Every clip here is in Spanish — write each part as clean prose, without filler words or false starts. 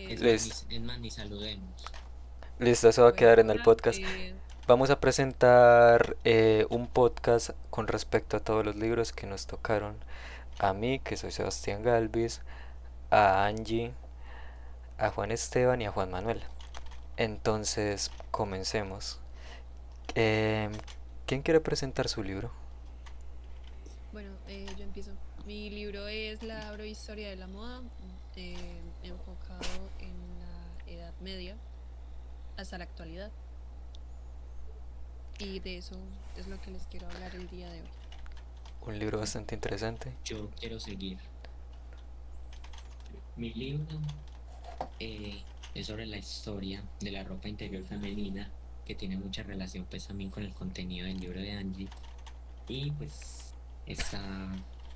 Les, Es más, ni saludemos. listo, eso va a Bueno, quedar en el hola. podcast. Vamos a presentar un podcast con respecto a todos los libros que nos tocaron. A mí, que soy Sebastián Galvis, a Angie, a Juan Esteban y a Juan Manuel. Entonces, comencemos. Eh, ¿Quién quiere presentar su libro? Bueno, yo empiezo. Mi libro es La Historia de la moda, enfocado en la Edad Media hasta la actualidad. Y de eso es lo que les quiero hablar el día de hoy. Un libro bastante interesante. Yo quiero seguir. Mi libro es sobre la historia de la ropa interior femenina, que tiene mucha relación pues también con el contenido del libro de Angie. Y pues está,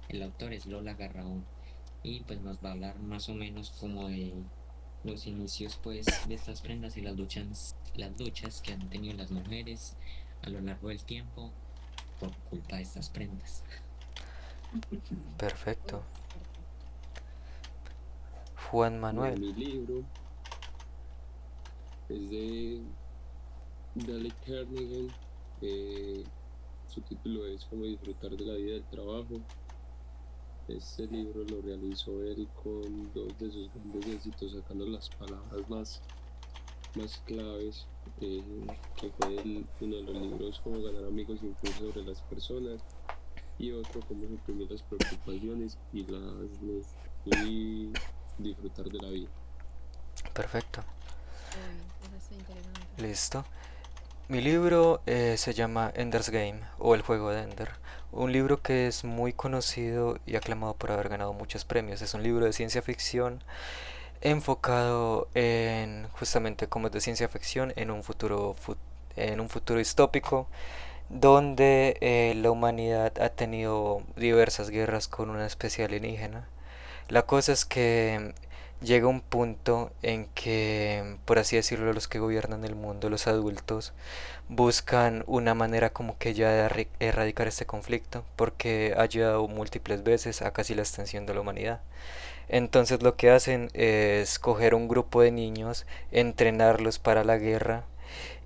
el autor es Lola Garraón y pues nos va a hablar más o menos como de los inicios pues de estas prendas y las luchas que han tenido las mujeres a lo largo del tiempo por culpa de estas prendas. Uy, Perfecto. fuerte. Juan Bueno, Manuel. mi libro es de Dale Carnegie. Su título es Cómo disfrutar de la vida y del trabajo. Este libro lo realizó él con dos de sus grandes éxitos, sacando las palabras más claves, que fue uno de los libros Cómo ganar amigos e influir sobre las personas, y otro Cómo suprimir las preocupaciones y disfrutar de la vida. Perfecto. Uy, eso está interesante. Listo. Mi libro se llama Ender's Game o El juego de Ender. Un libro que es muy conocido y aclamado por haber ganado muchos premios. Es un libro de ciencia ficción enfocado en justamente como es de ciencia ficción en un futuro distópico donde la humanidad ha tenido diversas guerras con una especie alienígena. La cosa es que llega un punto en que, por así decirlo, los que gobiernan el mundo, los adultos, buscan una manera como que ya de erradicar este conflicto, porque ha llegado múltiples veces a casi la extinción de la humanidad. Entonces lo que hacen es coger un grupo de niños, entrenarlos para la guerra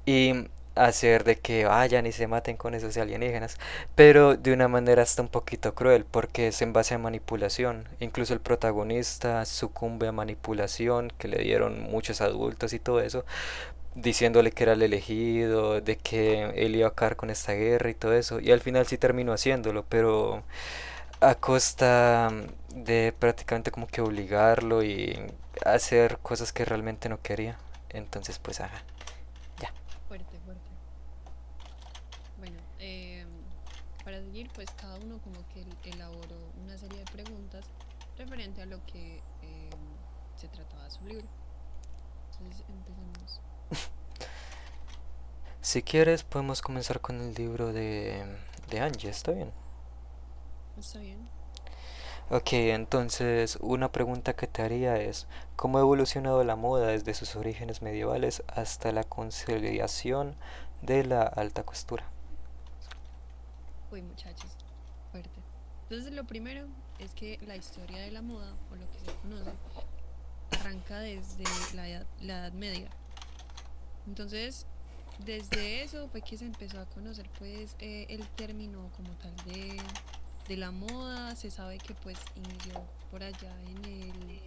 y hacer de que vayan y se maten con esos alienígenas, pero de una manera hasta un poquito cruel, porque es en base a manipulación. Incluso el protagonista sucumbe a manipulación que le dieron muchos adultos y todo eso, diciéndole que era el elegido, de que él iba a acabar con esta guerra y todo eso, y al final sí terminó haciéndolo, pero a costa de prácticamente como que obligarlo y hacer cosas que realmente no quería. Entonces, pues, ajá, ya. Fuerte, fuerte. Bueno, para seguir, pues cada uno como que elaboró una serie de preguntas referente a lo que se trataba su libro. Entonces, empecemos. Si quieres, podemos comenzar con el libro de Angie, ¿está bien? ¿Está bien? Ok, entonces una pregunta que te haría es, ¿cómo ha evolucionado la moda desde sus orígenes medievales hasta la consolidación de la alta costura? Uy, muchachos, fuerte. Entonces, lo primero es que la historia de la moda, o lo que se conoce, arranca desde la Edad Media. Entonces, desde eso fue que se empezó a conocer pues el término como tal de la moda. Se sabe que pues inició por allá en el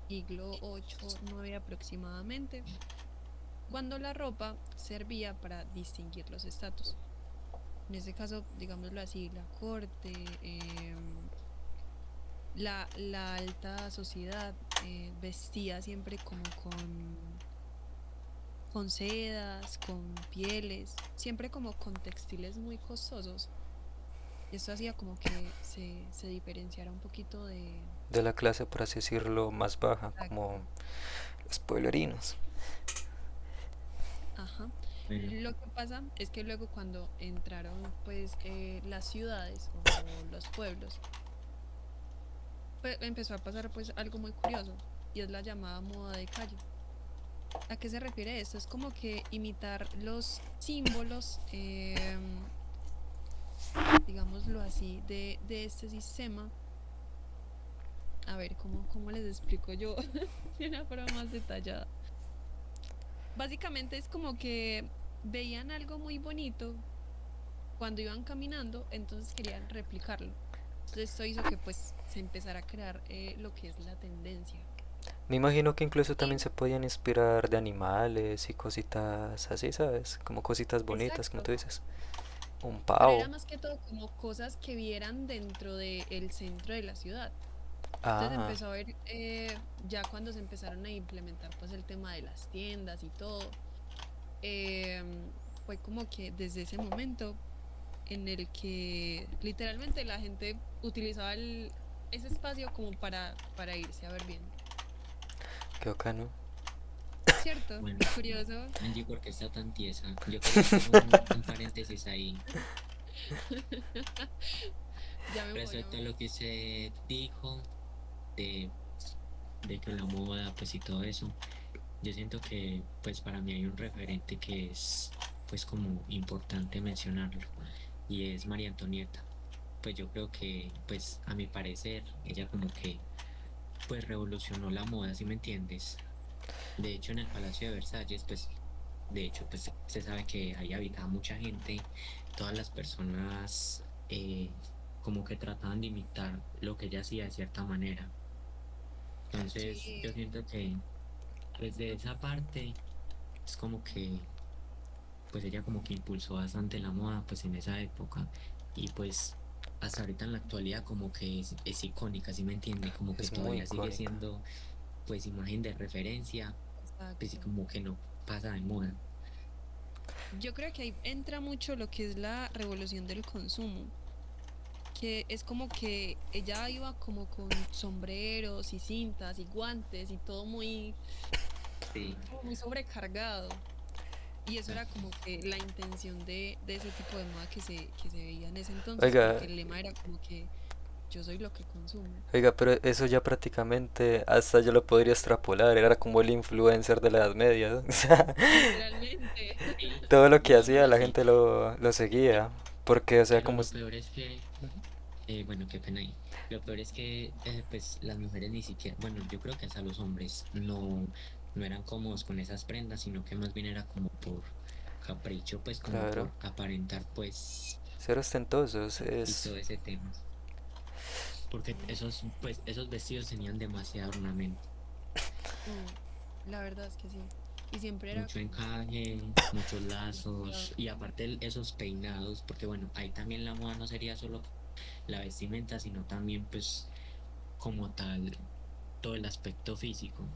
siglo 8 9 aproximadamente, cuando la ropa servía para distinguir los estatus. En este caso, digámoslo así, la corte, la alta sociedad vestía siempre como con sedas, con pieles, siempre como con textiles muy costosos. Esto hacía como que se diferenciara un poquito de... De la clase, por así decirlo, más baja, como Exacto. los pueblerinos. Ajá. Bueno, Lo que pasa es que luego cuando entraron pues las ciudades o los pueblos, pues empezó a pasar pues algo muy curioso, y es la llamada moda de calle. ¿A qué se refiere esto? Es como que imitar los símbolos, digámoslo así, de este sistema, A ver, ¿cómo les explico yo de una forma más detallada? Básicamente es como que veían algo muy bonito cuando iban caminando, entonces querían replicarlo. Entonces esto hizo que pues se empezara a crear lo que es la tendencia. Me imagino que incluso Y también se podían inspirar de animales y cositas así, ¿sabes? Como cositas bonitas, como exacto, tú dices. Un pero era pavo. más que todo como cosas que vieran dentro del centro de la ciudad. Entonces Ah, empezó a ver, ya cuando se empezaron a implementar pues el tema de las tiendas y todo, fue como que desde ese momento en el que literalmente la gente utilizaba ese espacio como para irse a ver bien. qué bacano. ¿Cierto? Bueno, Curioso. Angie, ¿por qué está tan tiesa? Yo quería hacer un paréntesis ahí. Ya me voy, ya me Respecto a voy. lo que se dijo de, de que la moda, pues y todo eso, yo siento que pues para mí hay un referente que es pues como importante mencionarlo y es María Antonieta. Pues yo creo que pues a mi parecer ella como que pues revolucionó la moda, ¿sí me entiendes? De hecho en el Palacio de Versalles pues de hecho pues se sabe que ahí habitaba mucha gente, todas las personas como que trataban de imitar lo que ella hacía de cierta manera. Entonces yo Sí, siento que desde esa parte es como que pues ella como que impulsó bastante la moda pues en esa época y pues hasta ahorita en la actualidad como que es icónica, ¿sí me entiende? Como que Es muy todavía sigue icónica. siendo pues imagen de referencia, pues y exacto. como que no pasa de moda. Yo creo que ahí entra mucho lo que es la revolución del consumo, que es como que ella iba como con sombreros y cintas y guantes y todo muy, Sí, como muy sobrecargado. Y eso era como que la intención de ese tipo de moda que se veía en ese entonces, Oiga, porque el lema era como que yo soy lo que consumo. oiga, pero eso ya prácticamente hasta yo lo podría extrapolar. Era como el influencer de la Edad Media. O sea, Literalmente. sí, todo lo que hacía digámoslo la así. gente lo seguía. Porque, o sea, Pero como... lo peor es que, bueno, qué pena ahí. Lo peor es que, pues, las mujeres ni siquiera, bueno, yo creo que hasta los hombres no eran cómodos con esas prendas, sino que más bien era como por capricho, pues, como Claro, por aparentar, pues, ser ostentosos y es... todo ese tema. Porque esos, pues, esos vestidos tenían demasiado ornamento, Mm, la verdad es que sí. Y siempre era mucho como encaje, muchos demasiado. lazos, y aparte esos peinados, porque bueno, ahí también la moda no sería solo la vestimenta, sino también, pues, como tal todo el aspecto físico.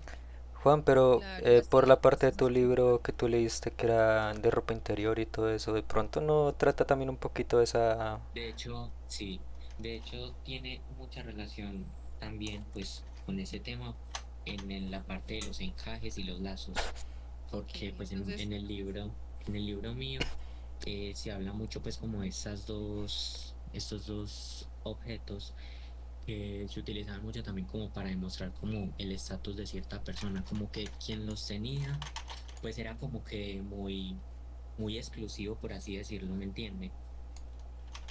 Juan, pero Claro, las por la parte de cosas tu estéticas. libro que tú leíste que era de ropa interior y todo eso, ¿de pronto no trata también un poquito de esa... De hecho, sí, de hecho tiene mucha relación también pues con ese tema en la parte de los encajes y los lazos, Ok, porque pues entonces, en el libro mío se habla mucho pues como de estos dos objetos que se utilizaban mucho también como para demostrar como el estatus de cierta persona, como que quien los tenía pues era como que muy exclusivo por así decirlo, ¿me entiende?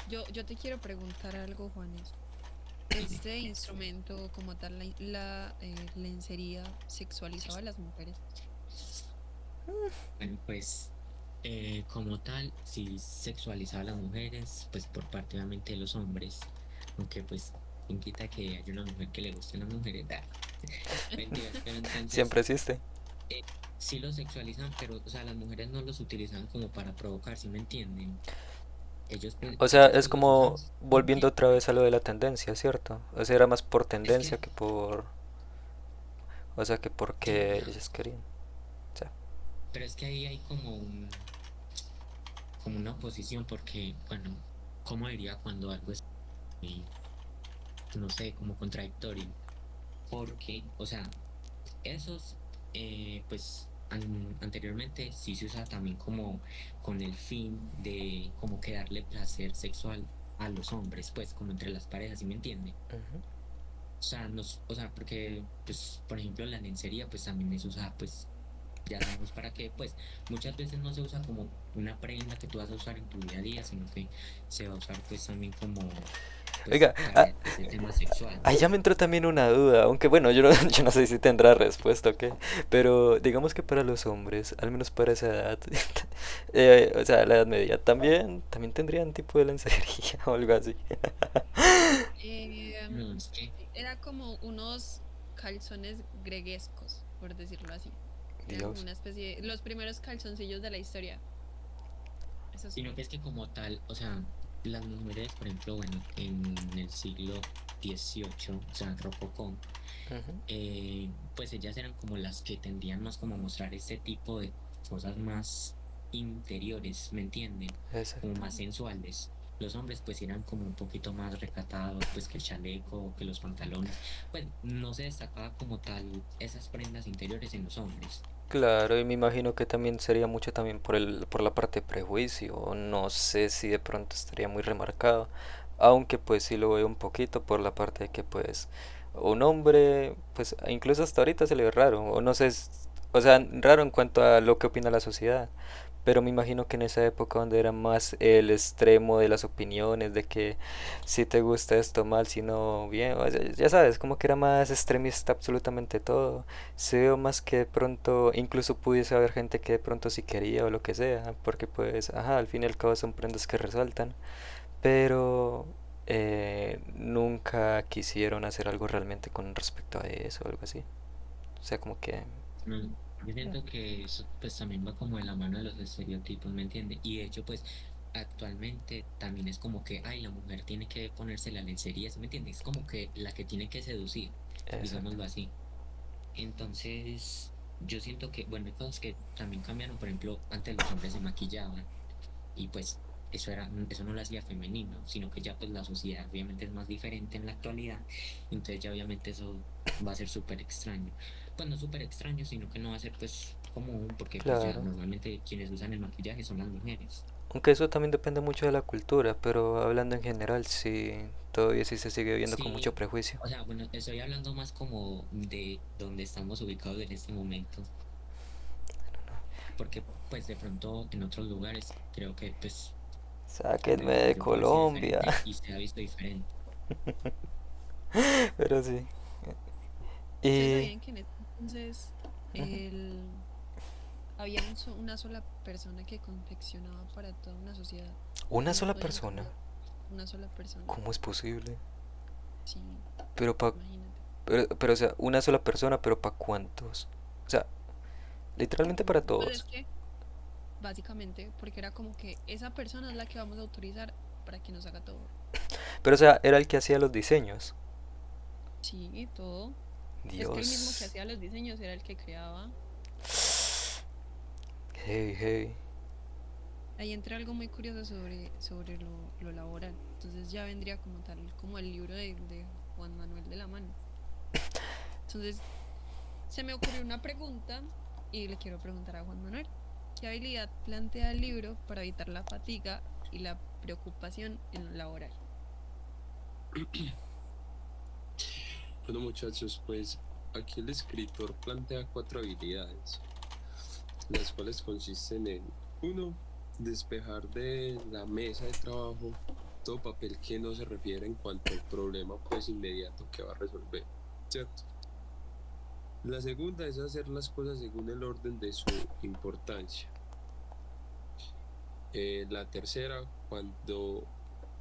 yo te quiero preguntar algo, Juanes. Dime. ¿Este instrumento como tal, la lencería, sexualizaba a las mujeres? Bueno, pues como tal, si sexualizaba a las mujeres, pues por parte obviamente de los hombres, aunque pues quien quita que haya una mujer que le gusten las mujeres, mentiras, pero entonces Siempre existe. eh, sí los sexualizan, pero o sea, las mujeres no los utilizaban como para provocar, ¿sí me entienden? O sea, Ellas es pues los usan como volviendo porque, otra vez a lo de la tendencia, ¿cierto? O sea, era más por es tendencia que, que por... O sea, que sí, porque ellos querían. O sea, pero es que ahí hay como una oposición porque, bueno, ¿cómo diría cuando algo es muy, no sé, como contradictorio? Porque, o sea, esos, pues anteriormente sí se usaba también como con el fin de como que darle placer sexual a los hombres, pues como entre las parejas, ¿sí me entiende? ujú. O sea, o sea, porque, pues, por ejemplo, la lencería, pues también es usada, pues, ya sabemos para qué, pues, muchas veces no se usa como una prenda que tú vas a usar en tu día a día, sino que se va a usar, pues, también como pues Oiga, para ese tema sexual. ahí ya me entró también una duda, aunque bueno, yo no, yo no sé si tendrá respuesta o qué, pero digamos que para los hombres, al menos para esa edad, o sea, la edad media, también tendrían tipo de lencería o algo así. Eh, No, es que, Era como unos calzones greguescos, por decirlo así. Eran como Dios. una especie, los primeros calzoncillos de la historia. Esos sino son. que es que como tal, o sea, las mujeres, por ejemplo, bueno, en el siglo XVIII, o sea, Rococó, Ujú, pues ellas eran como las que tendían más como a mostrar este tipo de cosas más interiores, ¿me entienden? Como exacto. más sensuales. Los hombres pues eran como un poquito más recatados, pues que el chaleco, que los pantalones, pues no se destacaba como tal esas prendas interiores en los hombres. Claro, y me imagino que también sería mucho también por la parte de prejuicio, no sé si de pronto estaría muy remarcado, aunque pues sí lo veo un poquito por la parte de que pues un hombre, pues incluso hasta ahorita se le ve raro, o no sé, o sea, raro en cuanto a lo que opina la sociedad, pero me imagino que en esa época donde era más el extremo de las opiniones, de que si te gusta esto mal, si no bien, o sea, ya sabes, como que era más extremista absolutamente todo. Se veo más que de pronto, incluso pudiese haber gente que de pronto sí quería o lo que sea, porque pues, ajá, al fin y al cabo son prendas que resaltan, pero nunca quisieron hacer algo realmente con respecto a eso o algo así. O sea, como que... Mm, Yo siento que eso pues también va como de la mano de los estereotipos, ¿me entiendes? Y de hecho pues actualmente también es como que, ay, la mujer tiene que ponerse la lencería, ¿sí me entiendes? Es como que la que tiene que seducir, Exacto. digámoslo así. Entonces, yo siento que, bueno, hay cosas que también cambiaron, por ejemplo, antes los hombres se maquillaban y pues eso no lo hacía femenino, sino que ya pues la sociedad obviamente es más diferente en la actualidad, entonces ya obviamente eso va a ser súper extraño. Pues no súper extraño, sino que no va a ser pues común, porque pues ya Claro. normalmente quienes usan el maquillaje son las mujeres. Aunque eso también depende mucho de la cultura, pero hablando en general, sí, todavía sí se sigue viendo con mucho Sí, prejuicio. o sea, bueno, estoy hablando más como de donde estamos ubicados en este momento, porque pues de pronto en otros lugares creo que pues Sáquenme de de mayor población Colombia. diferente y se ha visto diferente. Pero sí. ¿Ustedes Y... sabían que en ese entonces Ujú. había una sola persona que confeccionaba para toda una sociedad? Una No sola podían persona. usarlo una sola persona. ¿Cómo es posible? Sí, Pero imagínate. o sea, una sola persona, pero ¿para cuántos? O sea, literalmente para Pues es todos. que, básicamente, porque era como que esa persona es la que vamos a autorizar para que nos haga todo. Pero o sea, era el que hacía los diseños. Sí, todo. Es que el mismo que Dios. hacía los diseños era el que creaba. Hey, hey. Ahí entra algo muy curioso sobre lo laboral. Entonces ya vendría como tal, como el libro de Juan Manuel de la Mano. Entonces se me ocurrió una pregunta y le quiero preguntar a Juan Manuel. ¿Qué habilidad plantea el libro para evitar la fatiga y la preocupación en lo laboral? Bueno, muchachos, pues aquí el escritor plantea cuatro habilidades, las cuales consisten en, uno, despejar de la mesa de trabajo todo papel que no se refiere en cuanto al problema pues inmediato que va a resolver, ¿cierto? La segunda es hacer las cosas según el orden de su importancia. La tercera, cuando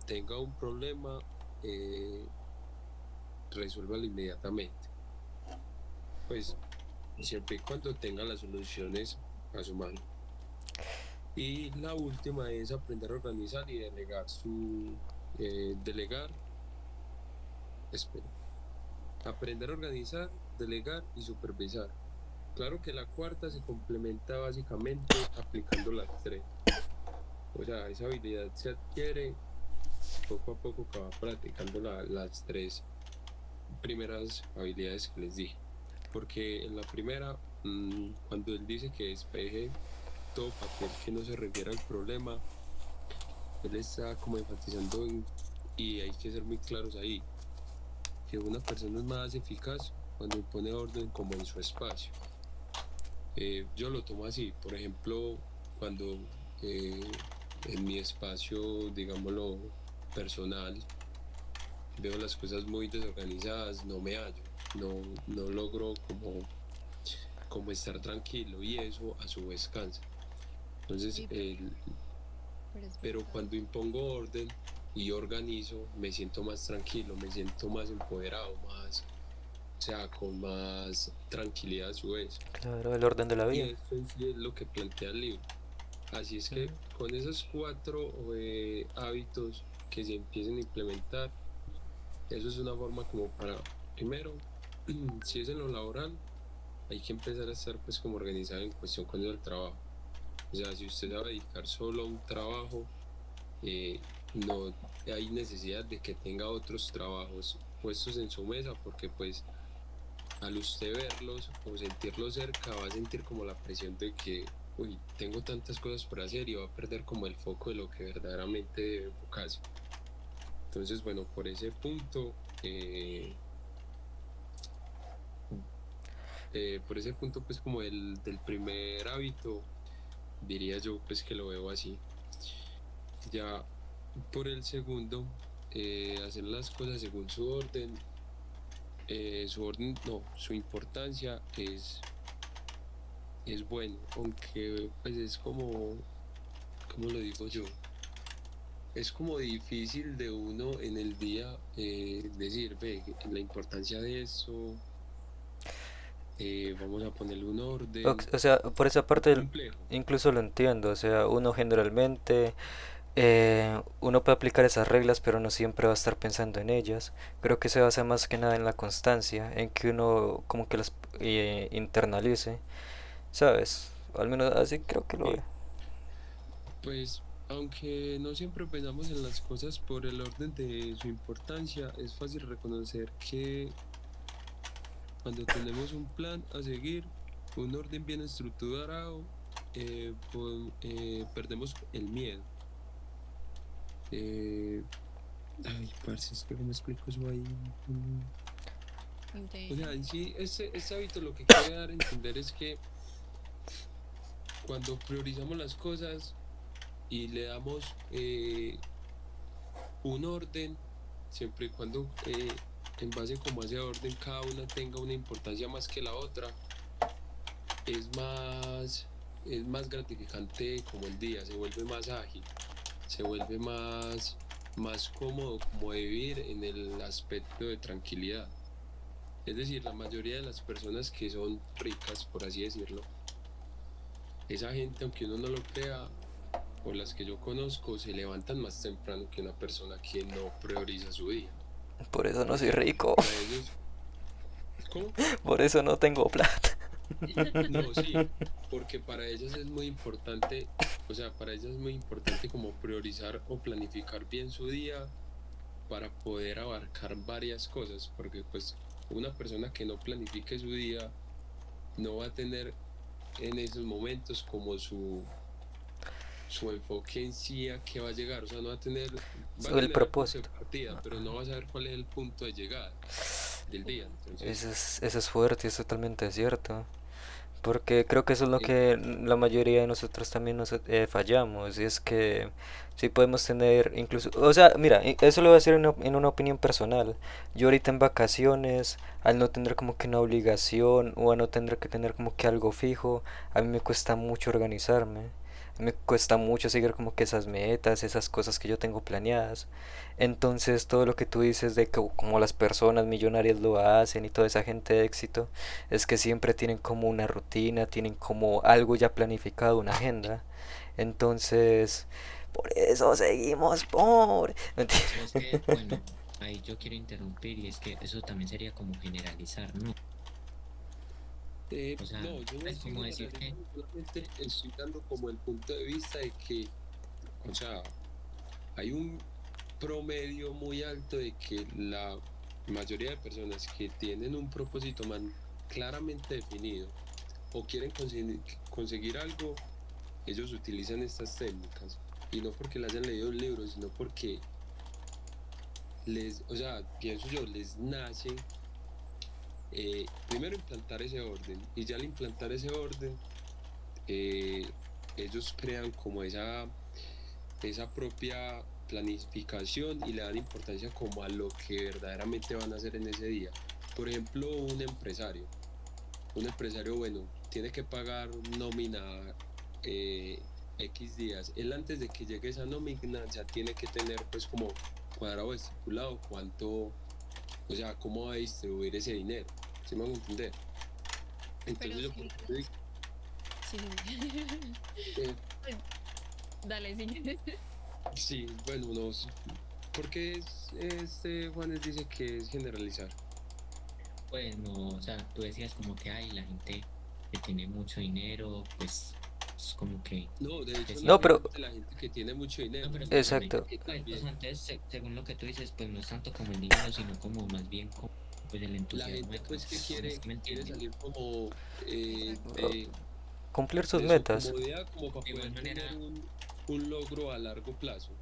tenga un problema, eh, resuélvalo inmediatamente. Pues siempre y cuando tenga las soluciones a su mano. Y la última es aprender a organizar y delegar delegar, espera, aprender a organizar, delegar y supervisar. Claro que la cuarta se complementa básicamente aplicando las tres. O sea, esa habilidad se adquiere poco a poco que va practicando las tres primeras habilidades que les dije. Porque en la primera, cuando él dice que despeje todo papel que no se refiere al problema, él está como enfatizando y hay que ser muy claros ahí, que una persona es más eficaz cuando impone orden como en su espacio. Yo lo tomo así, por ejemplo, cuando en mi espacio, digámoslo, personal, veo las cosas muy desorganizadas, no me hallo, no logro como estar tranquilo y eso a su vez cansa. Entonces, Sí, pero es pero verdad. cuando impongo orden y organizo, me siento más tranquilo, me siento más empoderado, o sea, con más tranquilidad a su vez. Claro, el orden de la Y vida. esto en sí es lo que plantea el libro. Así es que Ujú. con esos cuatro hábitos que se empiecen a implementar, eso es una forma como para, primero, si es en lo laboral, hay que empezar a estar pues como organizado en cuestión con el trabajo. O sea, si usted se va a dedicar solo a un trabajo, no hay necesidad de que tenga otros trabajos puestos en su mesa porque pues al usted verlos o sentirlos cerca va a sentir como la presión de que, uy, tengo tantas cosas por hacer y va a perder como el foco de lo que verdaderamente debe enfocarse. Entonces, bueno, por ese punto pues como del primer hábito, diría yo pues que lo veo así. Ya por el segundo, hacer las cosas según su orden, no, su importancia es bueno, aunque pues es como, ¿cómo lo digo yo? Es como difícil de uno en el día decir, ve, la importancia de eso, vamos a ponerle un orden, O sea, por esa es parte complejo. incluso lo entiendo. O sea, uno generalmente, uno puede aplicar esas reglas, pero no siempre va a estar pensando en ellas. Creo que se basa más que nada en la constancia, en que uno como que las internalice, ¿sabes? Al menos así creo que lo veo. Sí, pues aunque no siempre pensamos en las cosas por el orden de su importancia, es fácil reconocer que cuando tenemos un plan a seguir, un orden bien estructurado, perdemos el miedo. Eh, Ay, parce, es que ¿cómo explico eso ahí? O sea, Inte- en sí, este hábito lo que quiere dar a entender es que cuando priorizamos las cosas y le damos un orden, siempre y cuando en base como a ese orden cada una tenga una importancia más que la otra, es más, es más gratificante como el día, se vuelve más ágil, se vuelve más cómodo como de vivir en el aspecto de tranquilidad. Es decir, la mayoría de las personas que son ricas, por así decirlo, esa gente, aunque uno no lo crea, o las que yo conozco, se levantan más temprano que una persona que no prioriza su día. Por eso no ¿Por soy qué? Porque rico, para ellos, ¿cómo? por eso no tengo plata. No, sí, porque para ellas es muy importante, o sea, para ellas es muy importante como priorizar o planificar bien su día para poder abarcar varias cosas, porque pues una persona que no planifique su día no va a tener en esos momentos como su enfoque en sí a qué va a llegar, o sea, no va a tener, va a El tener el punto de propósito. partida, pero no va a saber cuál es el punto de llegada del Sí, día, entonces, Eso es fuerte, es totalmente cierto. Porque creo que eso es lo eh, que la mayoría de nosotros también nos fallamos. Y es que sí podemos tener incluso... O sea, mira, eso lo voy a decir en una opinión personal. Yo ahorita en vacaciones, al no tener como que una obligación o a no tener que tener como que algo fijo, a mí me cuesta mucho organizarme. Me cuesta mucho seguir como que esas metas, esas cosas que yo tengo planeadas. Entonces todo lo que tú dices de que como las personas millonarias lo hacen y toda esa gente de éxito, es que siempre tienen como una rutina, tienen como algo ya planificado, una agenda. Entonces, por eso seguimos por... Mentira. Pero es que, bueno, ahí yo quiero interrumpir y es que eso también sería como generalizar, ¿no? O sea, no, yo no es estoy como decir que, generalizando, solamente estoy dando como el punto de vista de que, o sea, hay un promedio muy alto de que la mayoría de personas que tienen un propósito claramente definido o quieren conseguir algo, ellos utilizan estas técnicas. Y no porque le hayan leído un libro, sino porque o sea, pienso yo, les nace primero implantar ese orden. Y ya al implantar ese orden, eh, ellos crean como esa propia planificación y le dan importancia como a lo que verdaderamente van a hacer en ese día. Por ejemplo, un empresario, bueno, tiene que pagar nómina eh, X días. Él antes de que llegue esa nómina ya tiene que tener pues como cuadrado estipulado cuánto, o sea, cómo va a distribuir ese dinero. ¿Sí me van a entender? Pero Entonces yo por sí, ejemplo, digo, sí. eh, Pues, dale, sí. sí, bueno, no, porque Juanes dice que es generalizar. Pues no, o sea, tú decías como que hay la gente que tiene mucho dinero, pues es como No, de que hecho no No, es siempre. pero solamente la gente que tiene mucho No, dinero, pero sino escúchame, gente exacto. que pues, o también, sea, entonces, según lo que tú dices, pues no es tanto como el dinero, sino como más bien como pues el la entusiasmo gente de pues que trabajar, ¿sí me quiere entiendes? salir como Exacto. Cumplir sus de su metas. comodidad como para De igual poder tener manera, un logro a largo plazo.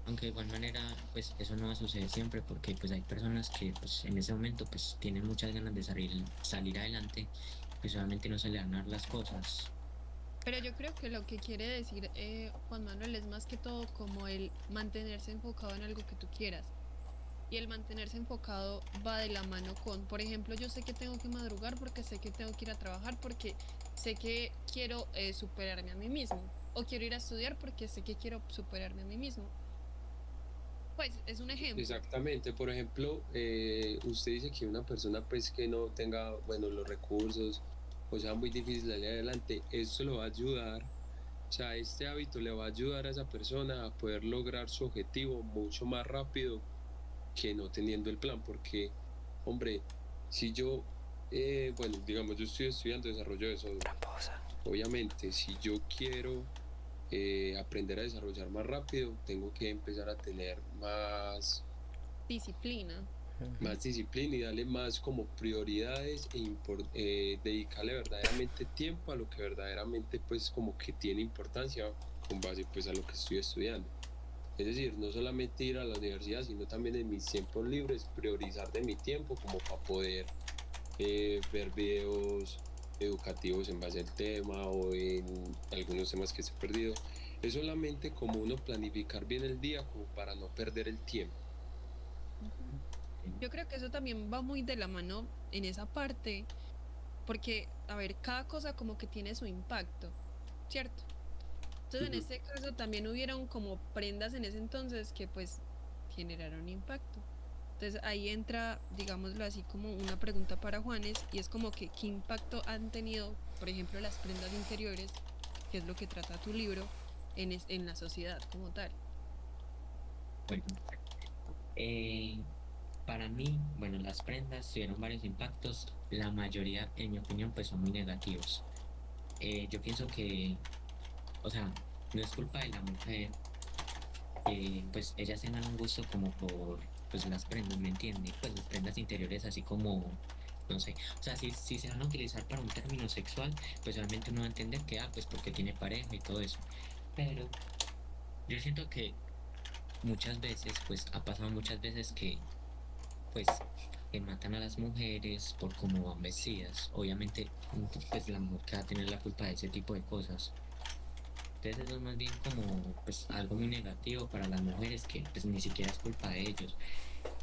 aunque de igual manera, pues eso no va a suceder siempre porque pues hay personas que pues en ese momento pues tienen muchas ganas de salir adelante, pues obviamente no se le van a dar las cosas. Pero yo creo que lo que quiere decir Juan Manuel es más que todo como el mantenerse enfocado en algo que tú quieras. Y el mantenerse enfocado va de la mano con, por ejemplo, yo sé que tengo que madrugar porque sé que tengo que ir a trabajar porque sé que quiero superarme a mí mismo. O quiero ir a estudiar porque sé que quiero superarme a mí mismo. Pues es un ejemplo. Exactamente, por ejemplo, usted dice que una persona pues que no tenga, bueno, los recursos, o sea, muy difícil salir adelante, eso lo va a ayudar, o sea, este hábito le va a ayudar a esa persona a poder lograr su objetivo mucho más rápido que no teniendo el plan, porque, hombre, si yo, bueno, digamos, yo estoy estudiando desarrollo de software, Tramposa. obviamente, si yo quiero aprender a desarrollar más rápido, tengo que empezar a tener Disciplina. más disciplina y darle más como prioridades dedicarle verdaderamente tiempo a lo que verdaderamente pues como que tiene importancia con base pues a lo que estoy estudiando. Es decir, no solamente ir a la universidad, sino también en mis tiempos libres priorizar de mi tiempo como para poder ver videos educativos en base al tema o en algunos temas que se he perdido. Es solamente como uno planificar bien el día como para no perder el tiempo. Ujú. Yo creo que eso también va muy de la mano en esa parte, porque, a ver, cada cosa como que tiene su impacto, ¿cierto? Entonces, en Ujú. este caso también hubieron como prendas en ese entonces que pues generaron impacto. Entonces ahí entra, digámoslo así, como una pregunta para Juanes y es como que qué impacto han tenido, por ejemplo, las prendas interiores, que es lo que trata tu libro, en la sociedad como tal. Bueno, eh, para mí, bueno, las prendas tuvieron varios impactos, la mayoría, en mi opinión, pues son muy negativos. Yo pienso que, o sea, no es culpa de la mujer, pues ellas tengan un gusto como por, pues las prendas, ¿me entiende? Pues las prendas interiores así como, no sé, o sea, si se van a utilizar para un término sexual, pues obviamente uno va a entender que, pues porque tiene pareja y todo eso. Pero yo siento que muchas veces, pues ha pasado muchas veces pues, que matan a las mujeres por cómo van vestidas. Obviamente, pues la mujer que va a tener la culpa de ese tipo de cosas. Entonces eso es más bien como pues algo muy negativo para las mujeres que pues ni siquiera es culpa de ellos.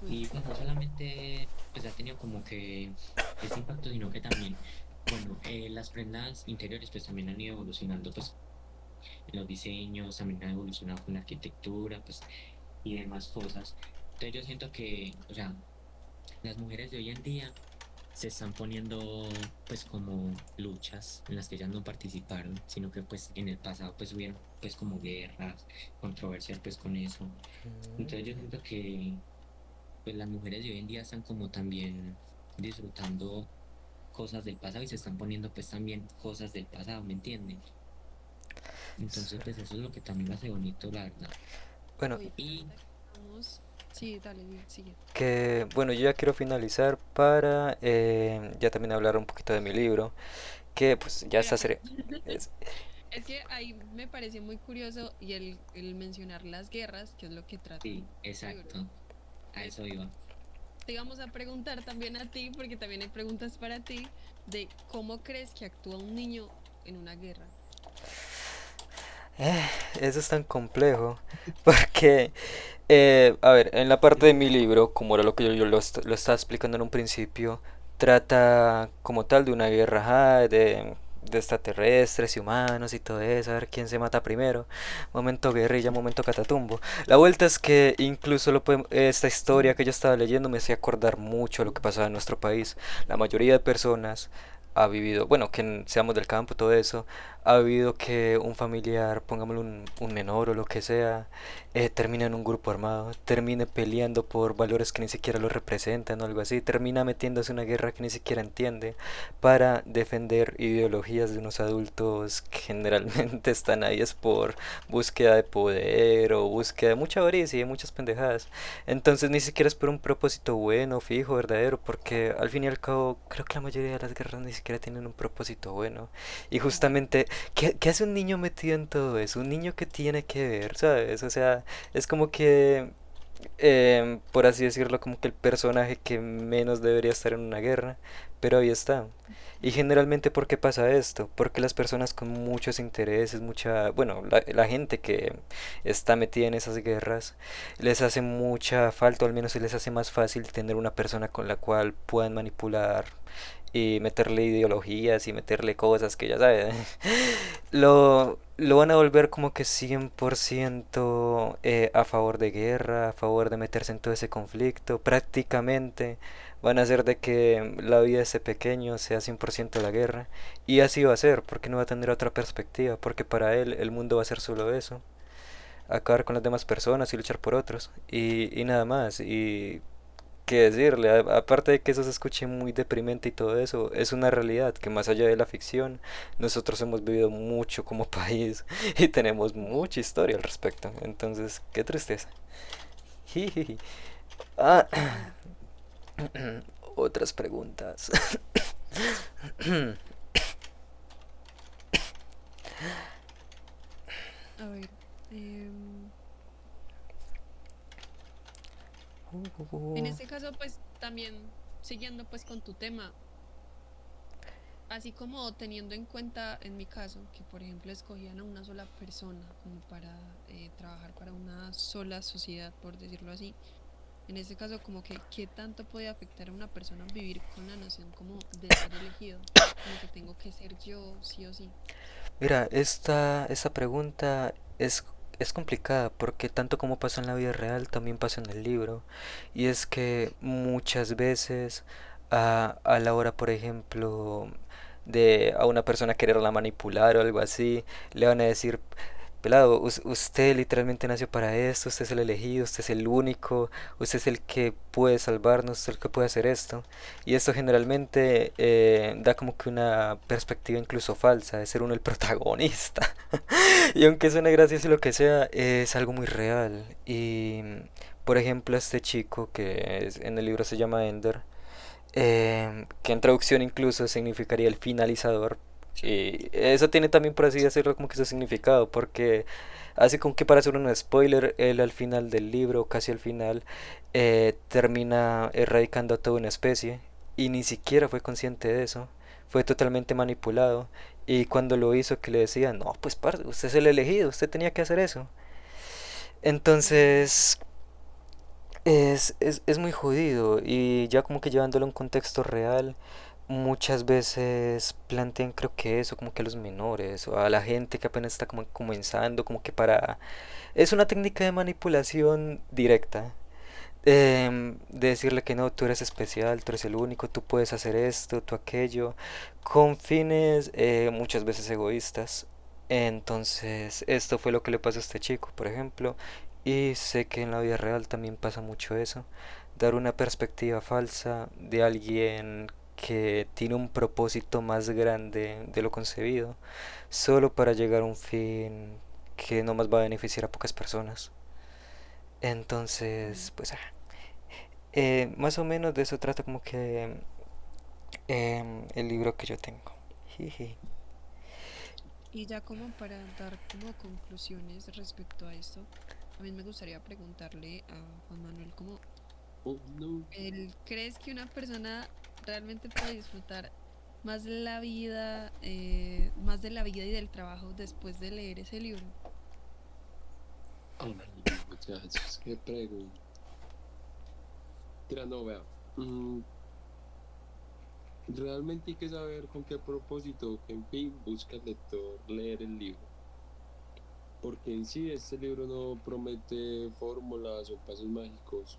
Uy, Y pues no solamente pues ha tenido como que ese impacto, sino que también, bueno, las prendas interiores pues también han ido evolucionando pues en los diseños, también han evolucionado con la arquitectura pues y demás cosas. Entonces yo siento que, o sea, las mujeres de hoy en día se están poniendo pues como luchas en las que ellas no participaron, sino que pues en el pasado pues hubieron pues como guerras, controversias pues con eso. Entonces yo siento que pues las mujeres de hoy en día están como también disfrutando cosas del pasado y se están poniendo pues también cosas del pasado, ¿me entienden? Entonces pues eso es lo que también lo hace bonito, la verdad. Bueno, uy, pero Y ahorita que estamos... Sí, dale, sigue. que bueno, yo ya quiero finalizar para ya también hablar un poquito de mi libro, que pues ya Espera, está pero serie. es- es que ahí me pareció muy curioso y el mencionar las guerras, que es lo que trata sí, tu libro. exacto, a Entonces, eso iba. te íbamos a preguntar también a ti, porque también hay preguntas para ti, de cómo crees que actúa un niño en una guerra. Eh, Eso es tan complejo, porque, a ver, en la parte de mi libro, como era lo que yo lo estaba explicando en un principio, trata como tal de una guerra, ajá, de extraterrestres y humanos y todo eso, a ver quién se mata primero, momento guerrilla, momento catatumbo. La vuelta es que incluso esta historia que yo estaba leyendo me hacía acordar mucho de lo que pasaba en nuestro país. La mayoría de personas ha vivido, bueno, seamos del campo, todo eso, ha habido que un familiar, pongámoslo un menor o lo que sea, termine en un grupo armado, termine peleando por valores que ni siquiera lo representan o algo así, termina metiéndose en una guerra que ni siquiera entiende para defender ideologías de unos adultos que generalmente están ahí es por búsqueda de poder o búsqueda de mucha avaricia y muchas pendejadas. Entonces ni siquiera es por un propósito bueno, fijo, verdadero, porque al fin y al cabo creo que la mayoría de las guerras ni siquiera tienen un propósito bueno. Y justamente, ¿qué hace un niño metido en todo eso? Un niño que tiene que ver, ¿sabes? O sea, es como que, por así decirlo, como que el personaje que menos debería estar en una guerra, pero ahí está. Y generalmente, ¿por qué pasa esto? Porque las personas con muchos intereses, bueno, la gente que está metida en esas guerras, les hace mucha falta, o al menos se les hace más fácil tener una persona con la cual puedan manipular y meterle ideologías y meterle cosas que ya sabes, lo van a volver como que 100% a favor de guerra, a favor de meterse en todo ese conflicto, prácticamente van a hacer de que la vida de ese pequeño sea 100% la guerra, y así va a ser, porque no va a tener otra perspectiva, porque para él el mundo va a ser solo eso, acabar con las demás personas y luchar por otros, y nada más, y qué decirle, aparte de que eso se escuche muy deprimente y todo eso, es una realidad que más allá de la ficción, nosotros hemos vivido mucho como país y tenemos mucha historia al respecto. Entonces, qué tristeza. Jijiji. Ah, Fuerte. otras preguntas. A ver, en este caso, pues también siguiendo pues con tu tema, así como teniendo en cuenta en mi caso que por ejemplo escogían a una sola persona como para trabajar para una sola sociedad, por decirlo así. En este caso, como que qué tanto puede afectar a una persona vivir con la noción como de ser elegido, como que tengo que ser yo sí o sí. Mira, esta pregunta es complicada porque tanto como pasa en la vida real, también pasa en el libro. Y es que muchas veces a la hora, por ejemplo, de a una persona quererla manipular o algo así, le van a decir, pelado, usted literalmente nació para esto, usted es el elegido, usted es el único, usted es el que puede salvarnos, usted es el que puede hacer esto. Y esto generalmente da como que una perspectiva incluso falsa de ser uno el protagonista. Y aunque suene gracioso y lo que sea, es algo muy real. Y por ejemplo, este chico en el libro se llama Ender, que en traducción incluso significaría el finalizador. Y eso tiene también, por así decirlo, como que su significado, porque así como que para hacer un spoiler, él al final del libro, casi al final, termina erradicando a toda una especie y ni siquiera fue consciente de eso, fue totalmente manipulado, y cuando lo hizo que le decían, no, pues parce, usted es el elegido, usted tenía que hacer eso. Mm, Entonces, es muy jodido, y ya como que llevándolo a un contexto real, muchas veces plantean creo que eso como que a los menores o a la gente que apenas está como comenzando, como que para... Es una técnica de manipulación directa, de decirle que no, tú eres especial, tú eres el único, tú puedes hacer esto, tú aquello, con fines muchas veces egoístas. Entonces, esto fue lo que le pasó a este chico, por ejemplo, y sé que en la vida real también pasa mucho eso, dar una perspectiva falsa de alguien que tiene un propósito más grande de lo concebido, solo para llegar a un fin que no más va a beneficiar a pocas personas. mm. Entonces, pues, más o menos de eso trata como que el libro que yo tengo. Jiji. Y ya como para dar como conclusiones respecto a esto, a mí me gustaría preguntarle a Juan Manuel como, Oh, no. ¿crees que una persona realmente puede disfrutar más la vida, más de la vida y del trabajo después de leer ese libro. Ay, muchachos, qué pregunta. Tira, no, vea. mm, Realmente hay que saber con qué propósito, qué en fin busca el lector leer el libro. Porque en sí este libro no promete fórmulas o pasos mágicos,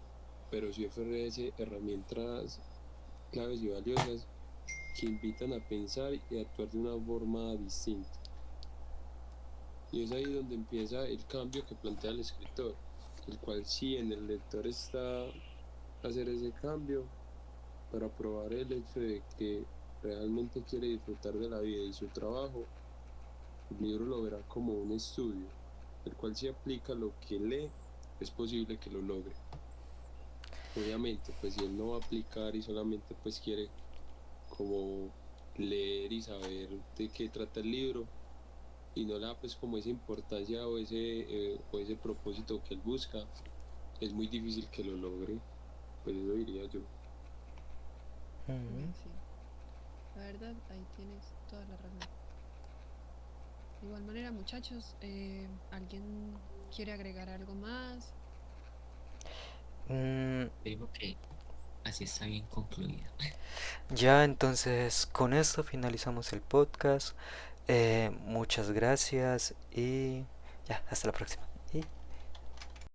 pero sí ofrece herramientas claves y valiosas que invitan a pensar y actuar de una forma distinta. Y es ahí donde empieza el cambio que plantea el escritor, el cual sí en el lector está hacer ese cambio para probar el hecho de que realmente quiere disfrutar de la vida y su trabajo. El libro lo verá como un estudio, el cual si aplica lo que lee, es posible que lo logre. Obviamente, pues si él no va a aplicar y solamente pues quiere como leer y saber de qué trata el libro y no le da pues como esa importancia o ese propósito que él busca, es muy difícil que lo logre, pues eso diría yo. Ujú. Uy, sí. La verdad, ahí tienes toda la razón. De igual manera, muchachos, ¿alguien quiere agregar algo más? Mm, Digo que así está bien concluida. ya entonces con esto finalizamos el podcast. Muchas gracias y ya, hasta la próxima.